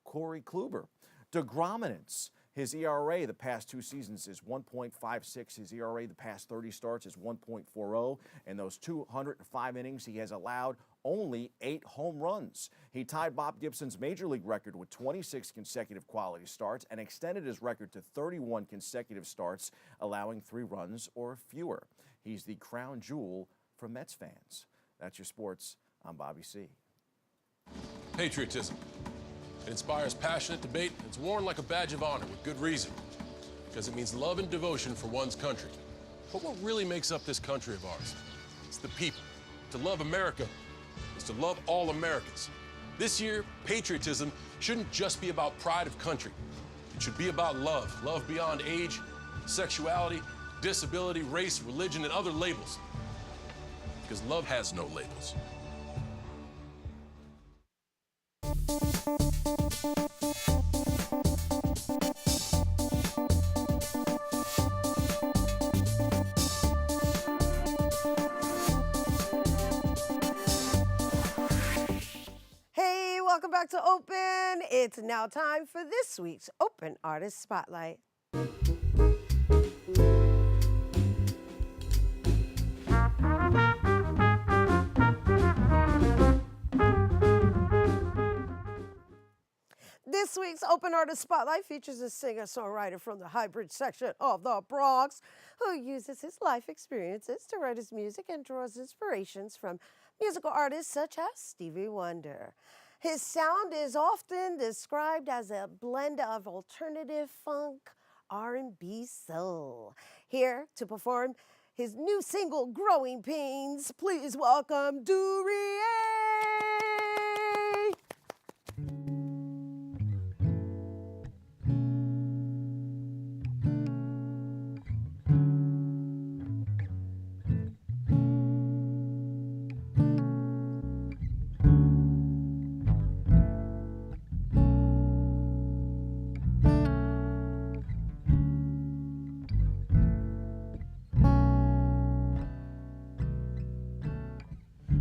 Corey Kluber. deGrominance. His ERA the past 2 seasons is 1.56. His ERA the past 30 starts is 1.40. In those 205 innings, he has allowed only 8 home runs. He tied Bob Gibson's major league record with 26 consecutive quality starts and extended his record to 31 consecutive starts, allowing 3 runs or fewer. He's the crown jewel for Mets fans. That's your sports. I'm Bobby C. Patriotism. It inspires passionate debate. It's worn like a badge of honor with good reason, because it means love and devotion for one's country. But what really makes up this country of ours? It's the people. To love America is to love all Americans. This year, patriotism shouldn't just be about pride of country. It should be about love. Love beyond age, sexuality, disability, race, religion, and other labels. Because love has no labels. Welcome back to Open. It's now time for this week's Open Artist Spotlight. This week's Open Artist Spotlight features a singer-songwriter from the hybrid section of the Bronx who uses his life experiences to write his music and draws inspirations from musical artists such as Stevie Wonder. His sound is often described as a blend of alternative funk, R&B, soul. Here to perform his new single, Growing Pains, please welcome Durieux.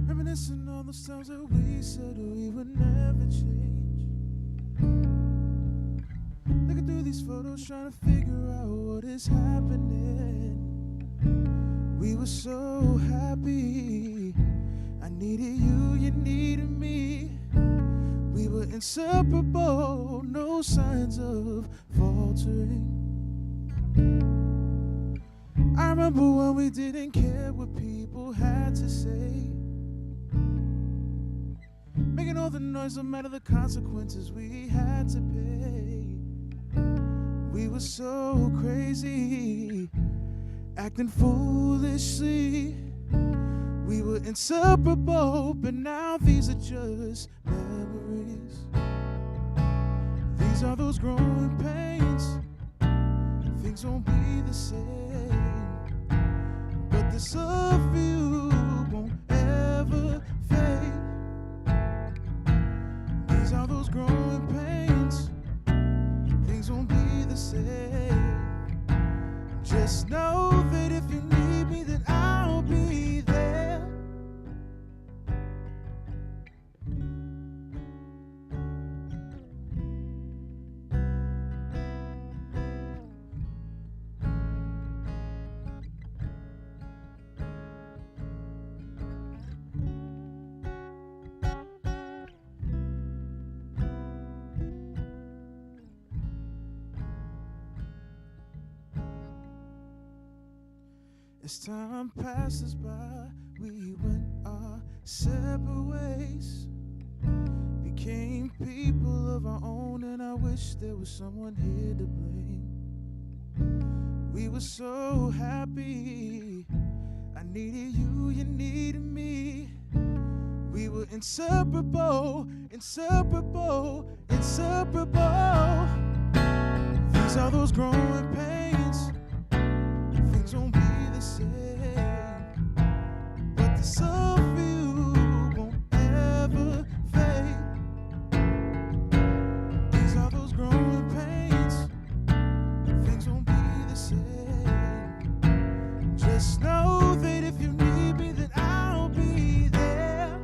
Reminiscing all those times that we said we would never change. Looking through these photos, trying to figure out what is happening. We were so happy. I needed you, you needed me. We were inseparable, no signs of faltering. I remember when we didn't care what people had to say. Making all the noise no matter the consequences we had to pay. We were so crazy, acting foolishly. We were inseparable, but now these are just memories. These are those growing pains. Things won't be the same, but this love for you won't ever fade. These are those growing pains. Things won't be the same. Just know that if you need me, then I'll be there. As time passes by, we went our separate ways. Became people of our own, and I wish there was someone here to blame. We were so happy. I needed you, you needed me. We were inseparable, inseparable, inseparable. These are those growing pains. Things won't be the same, but this love for you won't ever fade. These are those growing pains. Things won't be the same. Just know that if you need me, then I'll be there.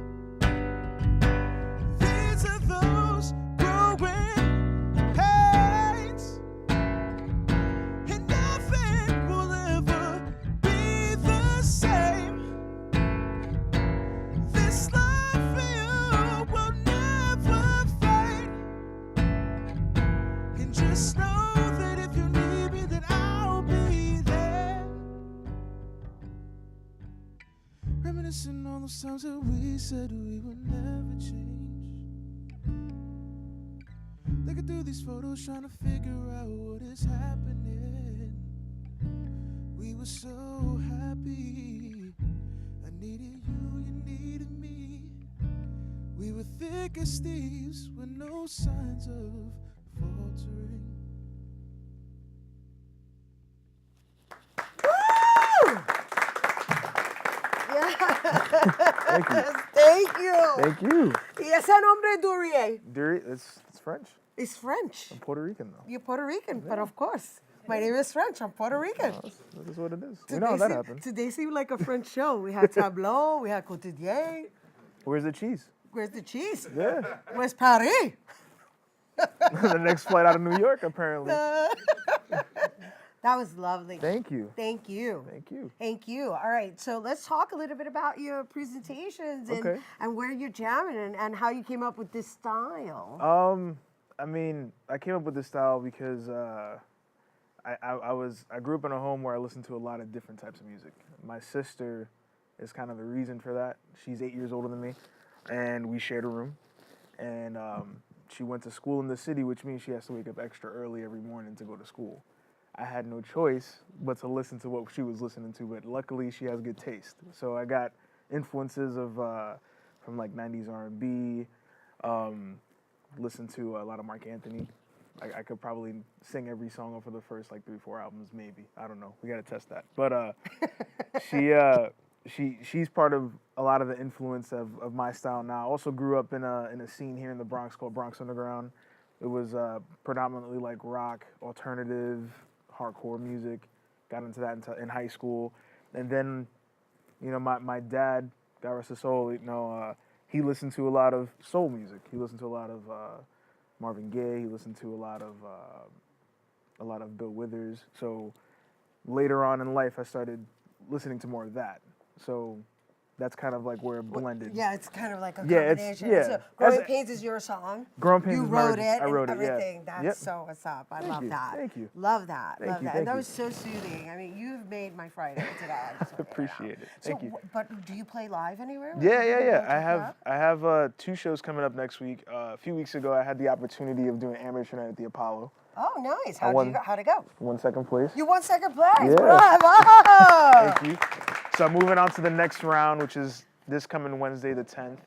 These are those growing pains, and nothing will ever be the same. This love for you will never fade. And just know that if you need me, then I'll be there. Reminiscing all those times that we said we would never change. Looking through these photos, trying to figure out what is happening. We were so happy. I needed you, you needed me. We were thick as thieves with no signs of faltering. Thank you. Thank you. Thank you. Y ese nombre es Durieux. Durieux, it's French. It's French. I'm Puerto Rican, though. You're Puerto Rican, but of course. My name is French. I'm Puerto Rican. That is what it is. We know how that happened. Today seemed like a French show. We had Tableau, we had Quotidien. Where's the cheese? Where's the cheese? Yeah. Where's Paris? The next flight out of New York, apparently. That was lovely. Thank you. Thank you. Thank you. Thank you. All right, so let's talk a little bit about your presentations and where you're jamming and how you came up with this style. I mean, I came up with this style because I grew up in a home where I listened to a lot of different types of music. My sister is kind of the reason for that. She's 8 years older than me, and we shared a room. And she went to school in the city, which means she has to wake up extra early every morning to go to school. I had no choice but to listen to what she was listening to, but luckily she has good taste. So I got influences of from like 90s R&B, listened to a lot of Mark Anthony. I could probably sing every song off of the first like 3-4 albums, maybe. I don't know. We gotta test that. But she's part of a lot of the influence of my style now. I also grew up in a scene here in the Bronx called Bronx Underground. It was predominantly like rock, alternative, hardcore music. Got into that in high school. And then, you know, my dad, God rest his soul, you know, he listened to a lot of soul music. He listened to a lot of Marvin Gaye. He listened to a lot of Bill Withers. So later on in life, I started listening to more of that. So that's kind of like where it blended. Yeah, it's kind of like a Yeah, combination. yeah. So Growing Pains is your song. Growing Pains you is wrote mine. it. I wrote and it, yeah. everything. That's Yep. so what's up. I Thank love you. that. Thank you. Love that. Thank love you. that. Thank And that you. was so soothing. I mean, you've made my Friday today. I just want to Appreciate it. Thank you. But do you play live anywhere? Yeah. Do you go to I have 2 shows coming up next week. A few weeks ago, I had the opportunity of doing amateur night at the Apollo. Oh, nice. How'd it go? Won second place. You won second place. Yeah. Bravo! Thank you. So I'm moving on to the next round, which is this coming Wednesday, the 10th.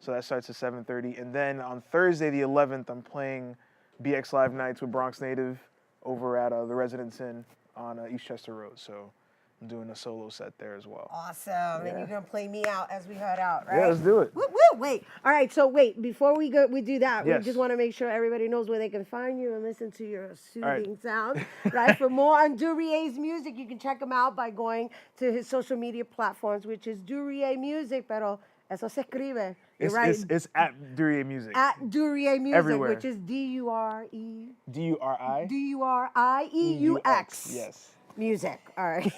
So that starts at 7:30. And then on Thursday, the 11th, I'm playing BX Live Nights with Bronx Native over at the Residence Inn on Eastchester Road. So I'm doing a solo set there as well. Awesome. And you're going to play me out as we head out, right? Yeah, let's do it. Woo, woo, wait. All right, so wait, before we do that, Yes. we just want to make sure everybody knows where they can find you and listen to your soothing right. sound, right? For more on Durieus's music, you can check him out by going to his social media platforms, which is Durieux Music, pero eso se escribe. You're right. It's at Durieux Music. At Durieux Music, Everywhere. which is D-U-R-E. D-U-R-I? D-U-R-I-E-U-X. Yes. Music. All right.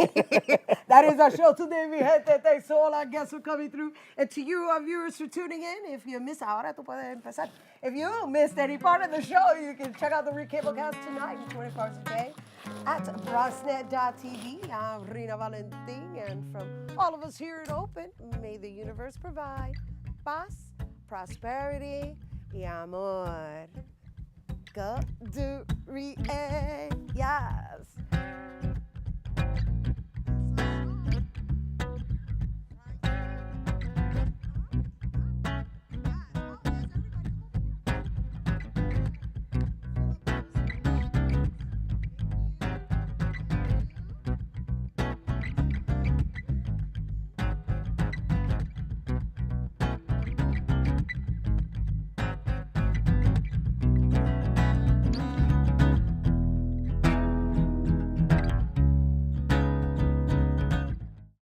That is our show today, mi gente. Thanks to all our guests for coming through. And to you, our viewers, for tuning in. If you miss ahora, tú puedes empezar. If you missed any part of the show, you can check out the Recablecast tonight and 24 hours a day at BronxNet.tv. I'm Rhina Valentin, and from all of us here at Open, may the universe provide paz, prosperity, y amor. Go Durieux. Yes.